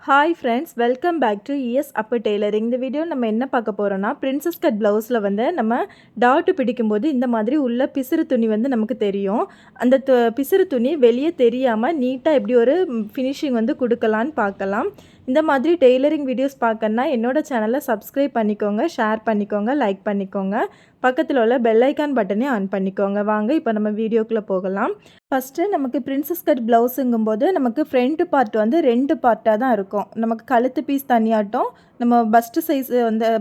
Hi friends, welcome back to ES upper tailoring. இந்த video நம்ம என்ன பார்க்க போகிறோம்னா, பிரின்சஸ் கட் ப்ளவுஸில் வந்து நம்ம டாட்டு பிடிக்கும்போது இந்த மாதிரி உள்ள பிசுறு துணி வந்து நமக்கு தெரியும். அந்த பிசுறு துணி வெளியே தெரியாமல் நீட்டாக எப்படி ஒரு ஃபினிஷிங் வந்து கொடுக்கலான்னு பார்க்கலாம். இந்த மாதிரி டெய்லரிங் வீடியோஸ் பார்க்கணுன்னா என்னோடய சேனலை சப்ஸ்கிரைப் பண்ணிக்கோங்க, ஷேர் பண்ணிக்கோங்க, லைக் பண்ணிக்கோங்க. பக்கத்தில் உள்ள பெல் ஐக்கான் பட்டனே ஆன் பண்ணிக்கோங்க. வாங்க இப்போ நம்ம வீடியோக்குள்ளே போகலாம். ஃபஸ்ட்டு நமக்கு பிரின்சஸ் கட் ப்ளவுஸுங்கும்போது நமக்கு ஃப்ரண்ட் பார்ட் வந்து 2 பார்ட்டாக தான் இருக்கும். நமக்கு கழுத்து பீஸ் தனியாட்டம், நம்ம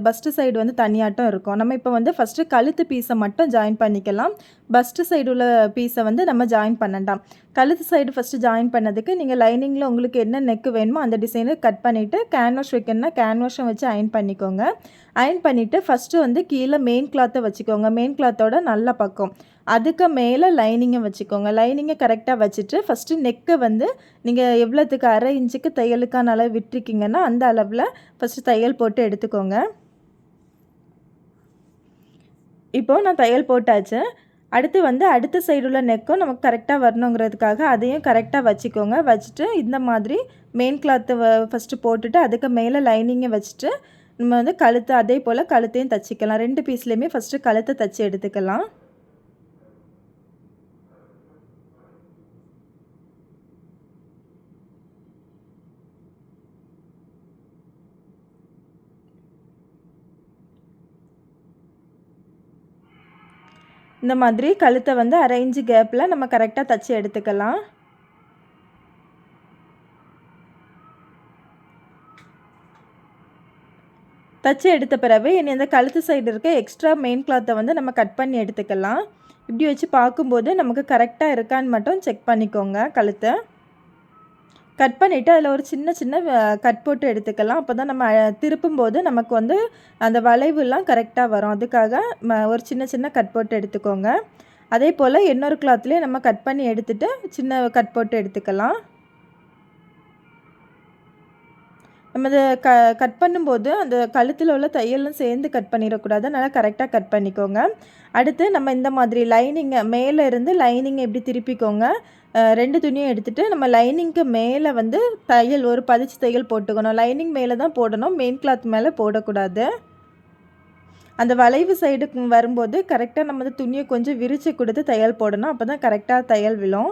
பஸ்ட்டு சைடு வந்து தனியாட்டம் இருக்கும். நம்ம இப்போ வந்து ஃபஸ்ட்டு கழுத்து பீஸை மட்டும் ஜாயின் பண்ணிக்கலாம். பஸ்ட்டு சைடு உள்ள பீஸை வந்து நம்ம ஜாயின் பண்ணண்டாம். கழுத்து சைடு ஃபஸ்ட்டு ஜாயின் பண்ணதுக்கு நீங்கள் லைனிங்கில் உங்களுக்கு என்ன நெக்கு வேணுமோ அந்த டிசைனை கட் பண்ணிவிட்டு கேன்வாஷ் வைக்கணும்னா கேன்வாஷும் வச்சு அயன் பண்ணிக்கோங்க. அயன் பண்ணிவிட்டு ஃபஸ்ட்டு வந்து கீழே மெயின் கிளாத்தை வச்சுக்கோங்க. மெயின் கிளாத்தோட நல்ல பக்கம் அதுக்கு மேலே லைனிங்கை வச்சுக்கோங்க. லைனிங்கை கரெக்டாக வச்சுட்டு ஃபஸ்ட்டு நெக்கை வந்து நீங்கள் எவ்வளோத்துக்கு 1/2 இன்ச்சுக்கு தையலுக்கான அளவு விட்டுருக்கீங்கன்னா அந்த அளவில் ஃபஸ்ட்டு தையல் போட்டு எடுத்துக்கோங்க. இப்போது நான் தையல் போட்டாச்சு. அடுத்து வந்து அடுத்த சைடு உள்ள நெக்கும் நமக்கு கரெக்டாக வரணுங்கிறதுக்காக அதையும் கரெக்டாக வச்சுக்கோங்க. வச்சுட்டு இந்த மாதிரி மெயின் கிளாத்து ஃபஸ்ட்டு போட்டுட்டு அதுக்கு மேலே லைனிங்கை வச்சுட்டு நம்ம வந்து கழுத்து அதே போல் கழுத்தையும் தைச்சிக்கலாம். 2 பீஸ்லேயுமே ஃபஸ்ட்டு கழுத்தை தைச்சி எடுத்துக்கலாம். இந்த மாதிரி கழுத்தை வந்து 1/2 இன்ச்சு கேப்பில் நம்ம கரெக்டாக தைச்சி எடுத்துக்கலாம். தைச்சி எடுத்த பிறகு இனி அந்த கழுத்து சைடு இருக்க எக்ஸ்ட்ரா மெயின் கிளாத்தை வந்து நம்ம கட் பண்ணி எடுத்துக்கலாம். இப்படி வச்சு பார்க்கும்போது நமக்கு கரெக்டாக இருக்கான்னு மட்டும் செக் பண்ணிக்கோங்க. கழுத்தை கட் பண்ணிவிட்டு அதில் ஒரு சின்ன சின்ன கட் போட்டு எடுத்துக்கலாம். அப்போ தான் நம்ம திருப்பும்போது நமக்கு வந்து அந்த வளைவுலாம் கரெக்டாக வரும். அதுக்காக ஒரு சின்ன சின்ன கட் போட்டு எடுத்துக்கோங்க. அதே போல் இன்னொரு கிளாத்லேயே நம்ம கட் பண்ணி எடுத்துகிட்டு சின்ன கட் போட்டு எடுத்துக்கலாம். நம்ம அதை கட் பண்ணும்போது அந்த கழுத்தில் உள்ள தையலும் சேர்ந்து கட் பண்ணிடக்கூடாது. அதனால் கரெக்டாக கட் பண்ணிக்கோங்க. அடுத்து நம்ம இந்த மாதிரி லைனிங்கை மேலே இருந்து லைனிங்கை எப்படி திருப்பிக்கோங்க. 2 துணியும் எடுத்துகிட்டு நம்ம லைனிங்க்கு மேலே வந்து தையல் ஒரு பதிச்சு தையல் போட்டுக்கணும். லைனிங் மேலே தான் போடணும், மெயின் கிளாத் மேலே போடக்கூடாது. அந்த வளைவு சைடுக்கு வரும்போது கரெக்டாக நம்ம வந்து துணியை கொஞ்சம் விரித்து கொடுத்து தையல் போடணும். அப்போ தான் கரெக்டாக தையல் விழும்.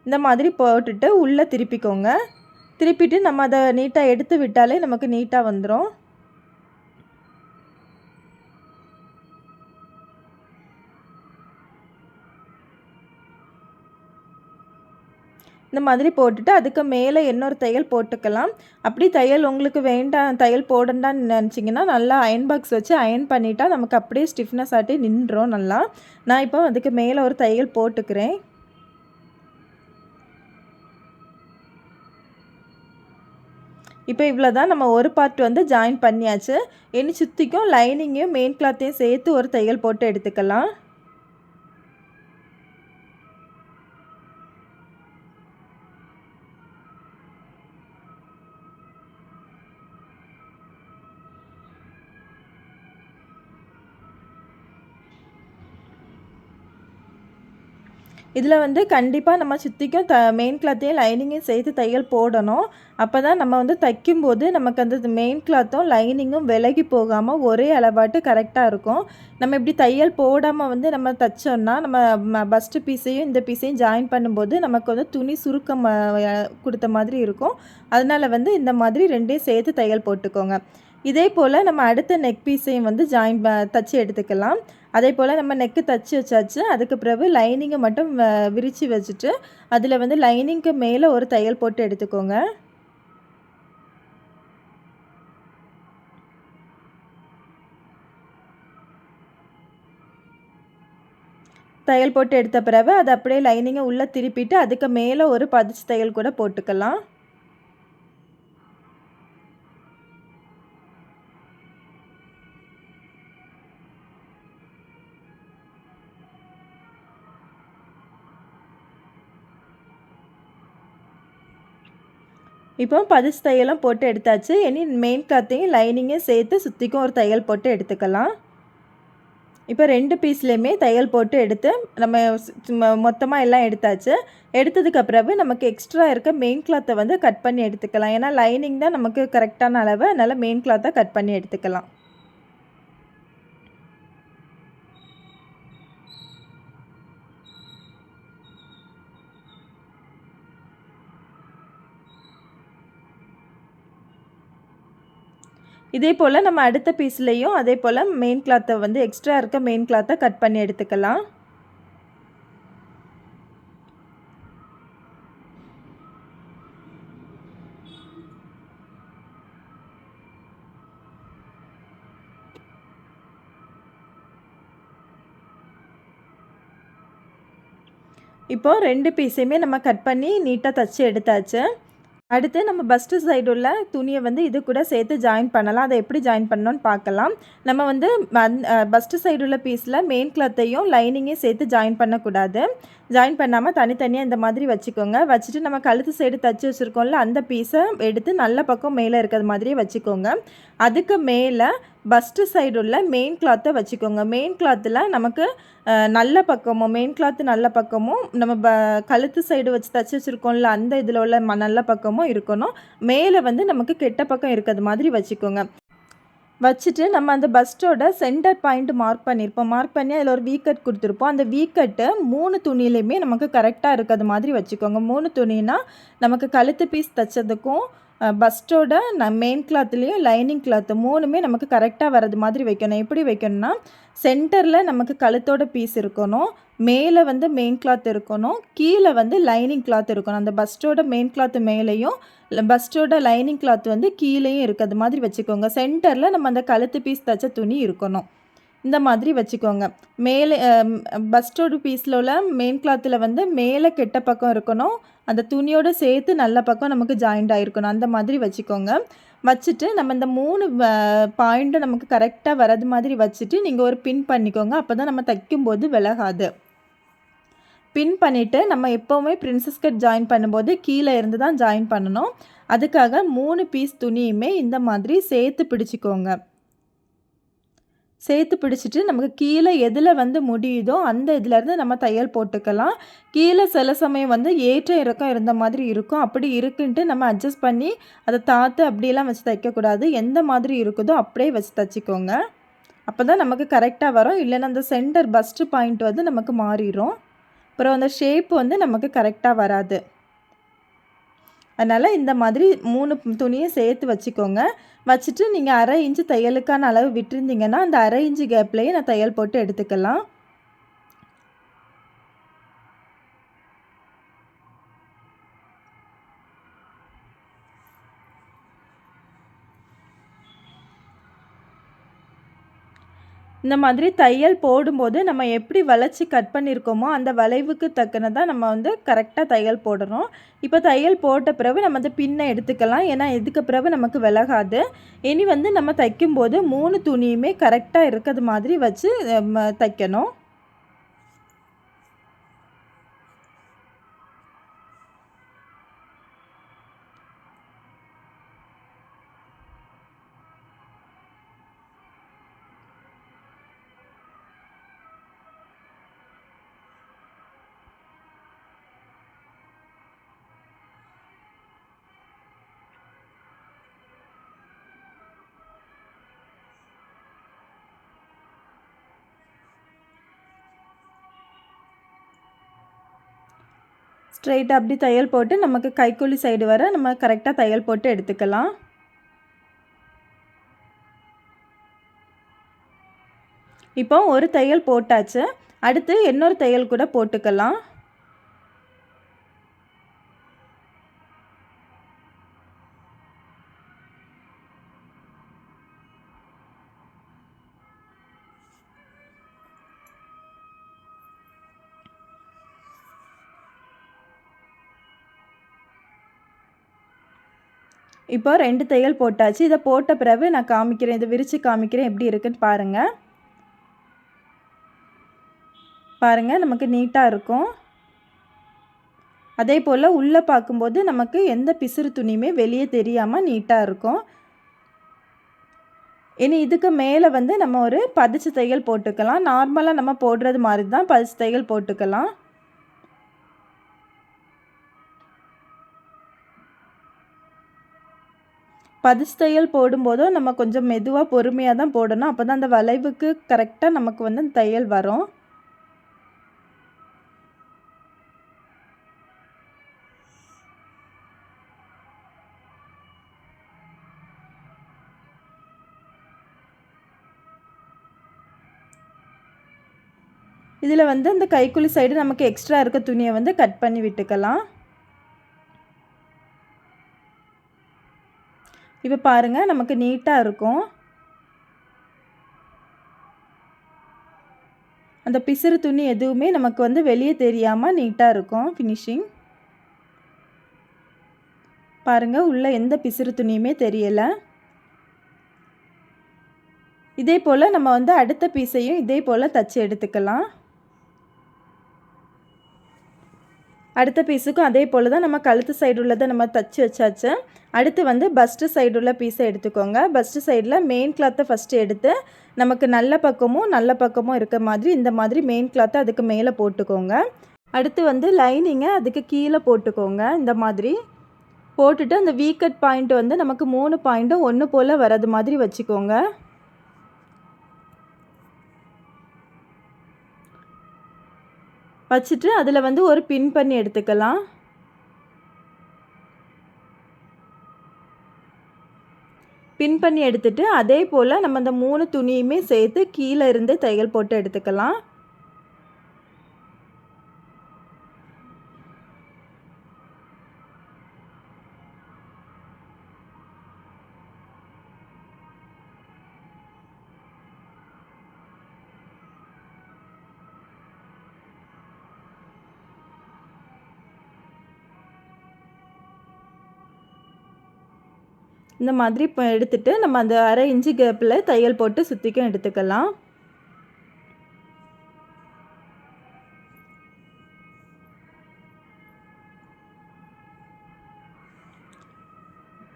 இந்த மாதிரி போட்டுட்டு உள்ளே திருப்பிக்கோங்க. திருப்பிட்டு நம்ம அதை நீட்டாக எடுத்து விட்டாலே நமக்கு நீட்டாக வந்துடும். இந்த மாதிரி போட்டுட்டு அதுக்கு மேலே இன்னொரு தையல் போட்டுக்கலாம். அப்படி தையல் உங்களுக்கு வேண்டாம், தையல் போடண்டான்னு நினச்சிங்கன்னா நல்லா அயன் பாக்ஸ் வச்சு அயன் பண்ணிட்டா நமக்கு அப்படியே ஸ்டிஃப்னஸ் ஆட்டி நின்றுடும் நல்லா. நான் இப்போ அதுக்கு மேலே ஒரு தையல் போட்டுக்கிறேன். இப்போ இவ்வளோ தான், நம்ம ஒரு பார்ட் வந்து ஜாயின் பண்ணியாச்சு. இனி சுற்றிக்கும் லைனிங்கையும் மெயின் கிளாத்தையும் சேர்த்து ஒரு தையல் போட்டு எடுத்துக்கலாம். இதில் வந்து கண்டிப்பாக நம்ம சுற்றிக்கும் மெயின் கிளாத்தையும் லைனிங்கையும் சேர்த்து தையல் போடணும். அப்போ தான் நம்ம வந்து தைக்கும்போது நமக்கு அந்த மெயின் கிளாத்தும் லைனிங்கும் விலகி போகாமல் ஒரே அளவாட்டு கரெக்டாக இருக்கும். நம்ம இப்படி தையல் போடாமல் வந்து நம்ம தைச்சோன்னா நம்ம பஸ்ட்டு பீஸையும் இந்த பீஸையும் ஜாயின் பண்ணும்போது நமக்கு வந்து துணி சுருக்கம் கொடுத்த மாதிரி இருக்கும். அதனால் வந்து இந்த மாதிரி 2யும் சேர்த்து தையல் போட்டுக்கோங்க. இதே போல் நம்ம அடுத்த நெக் பீஸையும் வந்து தைச்சி எடுத்துக்கலாம். அதே போல் நம்ம நெக்கு தைச்சி வச்சாச்சு. அதுக்கு பிறகு லைனிங்கை மட்டும் விரித்து வச்சுட்டு அதில் வந்து லைனிங்க்கு மேலே ஒரு தையல் போட்டு எடுத்துக்கோங்க. தையல் போட்டு எடுத்த பிறகு அதை அப்படியே லைனிங்கை உள்ளே திருப்பிட்டு அதுக்கு மேலே ஒரு பதிச்சு தையல் கூட போட்டுக்கலாம். இப்போ பதிச்சு தையலும் போட்டு எடுத்தாச்சு. இனி மெயின் கிளாத்தையும் லைனிங்கையும் சேர்த்து சுற்றிக்கும் ஒரு தையல் போட்டு எடுத்துக்கலாம். இப்போ 2 பீஸ்லேயுமே தையல் போட்டு எடுத்து நம்ம மொத்தமாக எல்லாம் எடுத்தாச்சு. எடுத்ததுக்கு பிறகு நமக்கு எக்ஸ்ட்ரா இருக்க மெயின் கிளாத்தை வந்து கட் பண்ணி எடுத்துக்கலாம். ஏன்னா லைனிங் தான் நமக்கு கரெக்டான அளவு, அதனால் மெயின் கிளாத்தை கட் பண்ணி எடுத்துக்கலாம். இதே போல் நம்ம அடுத்த பீஸ்லேயும் அதே போல் மெயின் கிளாத்தை வந்து எக்ஸ்ட்ரா இருக்க மெயின் கிளாத்தை கட் பண்ணி எடுத்துக்கலாம். இப்போ 2 பீஸையுமே நம்ம கட் பண்ணி நீட்டாக தச்சு எடுத்தாச்சு. அடுத்து நம்ம பஸ்ட்டு சைடு உள்ள துணியை வந்து இது கூட சேர்த்து ஜாயின் பண்ணலாம். அதை எப்படி ஜாயின் பண்ணணும்னு பார்க்கலாம். நம்ம வந்து பஸ்ட்டு சைடு உள்ள பீஸில் மெயின் கிளாத்தையும் லைனிங்கையும் சேர்த்து ஜாயின் பண்ணக்கூடாது. ஜாயின் பண்ணாமல் தனித்தனியாக இந்த மாதிரி வச்சுக்கோங்க. வச்சுட்டு நம்ம கழுத்து சைடு தச்சு வச்சுருக்கோம்ல, அந்த பீஸை எடுத்து நல்ல பக்கம் மேலே இருக்கிற மாதிரியே வச்சுக்கோங்க. அதுக்கு மேலே பஸ்ட்டு சைடு உள்ள மெயின் கிளாத்தை வச்சுக்கோங்க. மெயின் கிளாத்தில் நமக்கு நல்ல பக்கமும் மெயின் கிளாத்து நல்ல பக்கமும் நம்ம கழுத்து சைடு வச்சு தச்சு வச்சுருக்கோம்ல, அந்த இதில் உள்ள நல்ல பக்கமும் இருக்கணும். மேலே வந்து நமக்கு கெட்ட பக்கம் இருக்கிறது மாதிரி வச்சுக்கோங்க. வச்சுட்டு நம்ம அந்த பஸ்ட்டோட சென்டர் பாயிண்ட் மார்க் பண்ணியிருப்போம். மார்க் பண்ணி அதில் ஒரு வீக்கட் கொடுத்துருப்போம். அந்த வீக்கட்டு 3 துணியிலையுமே நமக்கு கரெக்டாக இருக்கிறது மாதிரி வச்சுக்கோங்க. 3 துணினா நமக்கு கழுத்து பீஸ் தைச்சதுக்கும் பஸ்ட்டோட மெயின் கிளாத்துலேயும் லைனிங் கிளாத்து 3மே நமக்கு கரெக்டாக வர்றது மாதிரி வைக்கணும். எப்படி வைக்கணும்னா, சென்டரில் நமக்கு கழுத்தோட பீஸ் இருக்கணும், மேலே வந்து மெயின் கிளாத் இருக்கணும், கீழே வந்து லைனிங் கிளாத் இருக்கணும். அந்த பஸ்ட்டோட மெயின் கிளாத்து மேலேயும் பஸ்ட்டோட லைனிங் கிளாத் வந்து கீழேயும் இருக்கிறது மாதிரி வச்சுக்கோங்க. சென்டரில் நம்ம அந்த கழுத்து பீஸ் தைச்ச துணி இருக்கணும். இந்த மாதிரி வச்சுக்கோங்க. மேலே பஸ்ட்டோட பீஸில் உள்ள மெயின் கிளாத்தில் வந்து மேலே கெட்ட பக்கம் இருக்கணும், அந்த துணியோடு சேர்த்து நல்ல பக்கம் நமக்கு ஜாயிண்ட் ஆகிருக்கணும். அந்த மாதிரி வச்சுக்கோங்க. வச்சுட்டு நம்ம இந்த 3 பாயிண்ட்டும் நமக்கு கரெக்டாக வரது மாதிரி வச்சுட்டு நீங்கள் ஒரு பின் பண்ணிக்கோங்க. அப்போ தான் நம்ம தைக்கும்போது விலகாது. பின் பண்ணிவிட்டு நம்ம எப்போவுமே பிரின்சஸ் கட் ஜாயின் பண்ணும்போது கீழே இருந்து தான் ஜாயின் பண்ணணும். அதுக்காக 3 பீஸ் துணியுமே இந்த மாதிரி சேர்த்து பிடிச்சிக்கோங்க. சேர்த்து பிடிச்சிட்டு நமக்கு கீழே எதில் வந்து முடியுதோ அந்த இதிலேருந்து நம்ம தையல் போட்டுக்கலாம். கீழே சில சமயம் வந்து ஏற்ற இறக்கம் இருந்த மாதிரி இருக்கும். அப்படி இருக்குன்ட்டு நம்ம அட்ஜஸ்ட் பண்ணி அதை தாத்து அப்படியெல்லாம் வச்சு தைக்கக்கூடாது. எந்த மாதிரி இருக்குதோ அப்படியே வச்சு தைச்சிக்கோங்க. அப்போ தான் நமக்கு கரெக்டாக வரும். இல்லைன்னா அந்த சென்டர் பஸ்ட்டு பாயிண்ட் வந்து நமக்கு மாறிடும். அப்புறம் அந்த ஷேப் வந்து நமக்கு கரெக்டாக வராது. அதனால் இந்த மாதிரி 3 துணியை சேர்த்து வச்சுக்கோங்க. வச்சுட்டு நீங்கள் 1/2 இன்ச்சு தையலுக்கான அளவு விட்டுருந்தீங்கன்னா அந்த 1/2 இன்ச்சு கேப்லேயே நான் தையல் போட்டு எடுத்துக்கலாம். இந்த மாதிரி தையல் போடும்போது நம்ம எப்படி வளைச்சி கட் பண்ணியிருக்கோமோ அந்த வளைவுக்கு தக்கனதாக நம்ம வந்து கரெக்டாக தையல் போடணும். இப்போ தையல் போட்ட பிறகு நம்ம அந்த பின்னை எடுத்துக்கலாம். ஏன்னா இதுக்கு பிறகு நமக்கு விலகாது. இனி வந்து நம்ம தைக்கும்போது 3 துணியுமே கரெக்டாக இருக்கிறது மாதிரி வச்சு தைக்கணும். ஸ்ட்ரெயிட்டாக அப்படி தையல் போட்டு நமக்கு கைக்குழி சைடு வர நம்ம கரெக்டாக தையல் போட்டு எடுத்துக்கலாம். இப்போ ஒரு தையல் போட்டாச்சு. அடுத்து இன்னொரு தையல் கூட போட்டுக்கலாம். இப்போ 2 தையல் போட்டாச்சு. இதை போட்ட பிறகு நான் காமிக்கிறேன். இதை விரித்து காமிக்கிறேன் எப்படி இருக்குன்னு பாருங்கள். பாருங்கள், நமக்கு நீட்டாக இருக்கும். அதே போல் உள்ளே பார்க்கும்போது நமக்கு எந்த பிசுறு துணியுமே வெளியே தெரியாமல் நீட்டாக இருக்கும். இனி இதுக்கு மேலே வந்து நம்ம ஒரு பதிச்சு தையல் போட்டுக்கலாம். நார்மலாக நம்ம போடுறது மாதிரி தான் பதிச்சு தையல் போட்டுக்கலாம். பதிச்சு தையல் போடும்போதும் நம்ம கொஞ்சம் மெதுவாக பொறுமையாக தான் போடணும். அப்போ தான் அந்த வளைவுக்கு கரெக்டாக நமக்கு வந்து அந்த தையல் வரும். இதில் வந்து அந்த கைக்குழி சைடு நமக்கு எக்ஸ்ட்ரா இருக்க துணியை வந்து கட் பண்ணி விட்டுக்கலாம். இப்போ பாருங்கள் நமக்கு நீட்டாக இருக்கும். அந்த பிசுறு துணி எதுவுமே நமக்கு வந்து வெளியே தெரியாமல் நீட்டாக இருக்கும் ஃபினிஷிங். பாருங்கள் உள்ளே எந்த பிசுறு துணியுமே தெரியலை. இதே போல் நம்ம வந்து அடுத்த பீஸையும் இதே போல் தச்சு எடுத்துக்கலாம். அடுத்த பீஸுக்கும் அதே போல் தான் நம்ம கழுத்து சைடு உள்ளதை நம்ம தச்சு வச்சாச்சு. அடுத்து வந்து பஸ்ட்டு சைடு உள்ள பீஸை எடுத்துக்கோங்க. பஸ்ட்டு சைடில் மெயின் கிளாத்தை ஃபஸ்ட்டு எடுத்து நமக்கு நல்ல பக்கமும் இருக்க மாதிரி இந்த மாதிரி மெயின் கிளாத்தை அதுக்கு மேலே போட்டுக்கோங்க. அடுத்து வந்து லைனிங்கை அதுக்கு கீழே போட்டுக்கோங்க. இந்த மாதிரி போட்டுட்டு அந்த வீக்கட் பாயிண்ட் வந்து நமக்கு 3 பாயிண்ட்டும் ஒன்று போல் வர்றது மாதிரி வச்சுக்கோங்க. வச்சுட்டு அதில் வந்து ஒரு பின் பண்ணி எடுத்துக்கலாம். பின் பண்ணி எடுத்துட்டு அதே போல் நம்ம அந்த 3 துணியுமே சேர்த்து கீழே இருந்து தையல் போட்டு எடுத்துக்கலாம். இந்த மாதிரி இப்போ எடுத்துட்டு நம்ம அந்த 1/2 இன்ச்சு கேப்பில் தையல் போட்டு சுற்றிக்கும் எடுத்துக்கலாம்.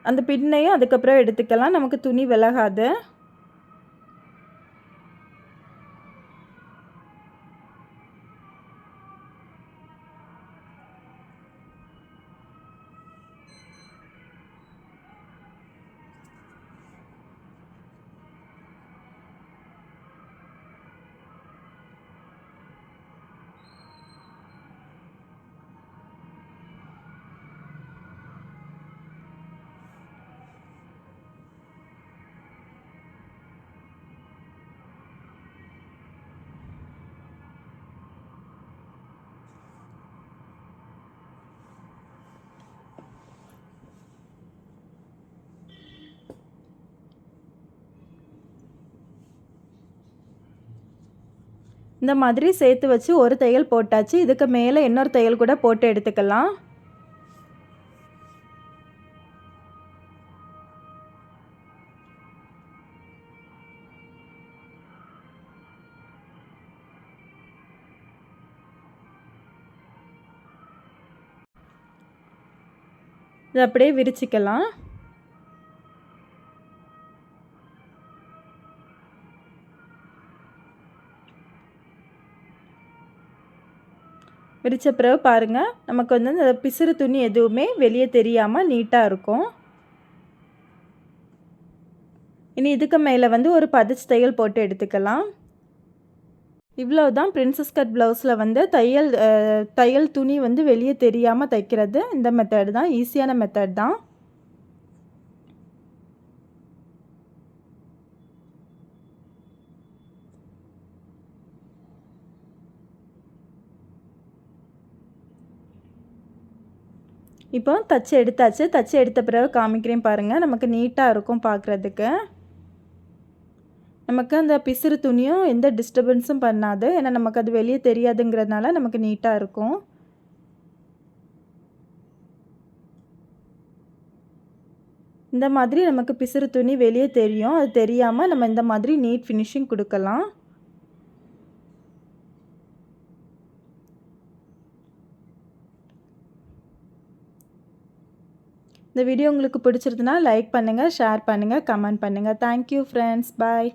அந்த பின்னையும் அதுக்கப்புறம் எடுத்துக்கலாம். நமக்கு துணி விலகாது. இந்த மாதிரி சேர்த்து வச்சு ஒரு தையல் போட்டாச்சு. இதுக்கு மேலே இன்னொரு தையல் கூட போட்டு எடுத்துக்கலாம். இதை அப்படியே விரிச்சிக்கலாம். விரித்த பிறகு பாருங்கள் நமக்கு வந்து அந்த பிசுறு துணி எதுவுமே வெளியே தெரியாமல் நீட்டாக இருக்கும். இனி இதுக்கு மேலே வந்து ஒரு பதிச்சு தையல் போட்டு எடுத்துக்கலாம். இவ்வளோ தான் பிரின்சஸ் கட் ப்ளவுஸில் வந்து தையல் துணி வந்து வெளியே தெரியாமல் தைக்கிறது. இந்த மெத்தட் தான், ஈஸியான மெத்தட் தான். இப்போ தச்சு எடுத்தாச்சு. தச்சு எடுத்த பிறகு காமிக்கிறேன் பாருங்கள். நமக்கு நீட்டாக இருக்கும் பார்க்குறதுக்கு. நமக்கு அந்த பிசுறு துணியும் எந்த டிஸ்டர்பன்ஸும் பண்ணாது. ஏன்னா நமக்கு அது வெளியே தெரியாதுங்கிறதுனால நமக்கு நீட்டாக இருக்கும். இந்த மாதிரி நமக்கு பிசுறு துணி வெளியே தெரியும். அது தெரியாமல் நம்ம இந்த மாதிரி நீட் ஃபினிஷிங் கொடுக்கலாம். இந்த வீடியோ உங்களுக்கு பிடிச்சிருந்துன்னா லைக் பண்ணுங்கள், ஷேர் பண்ணுங்கள், கமெண்ட் பண்ணுங்கள். Thank you friends. பாய்.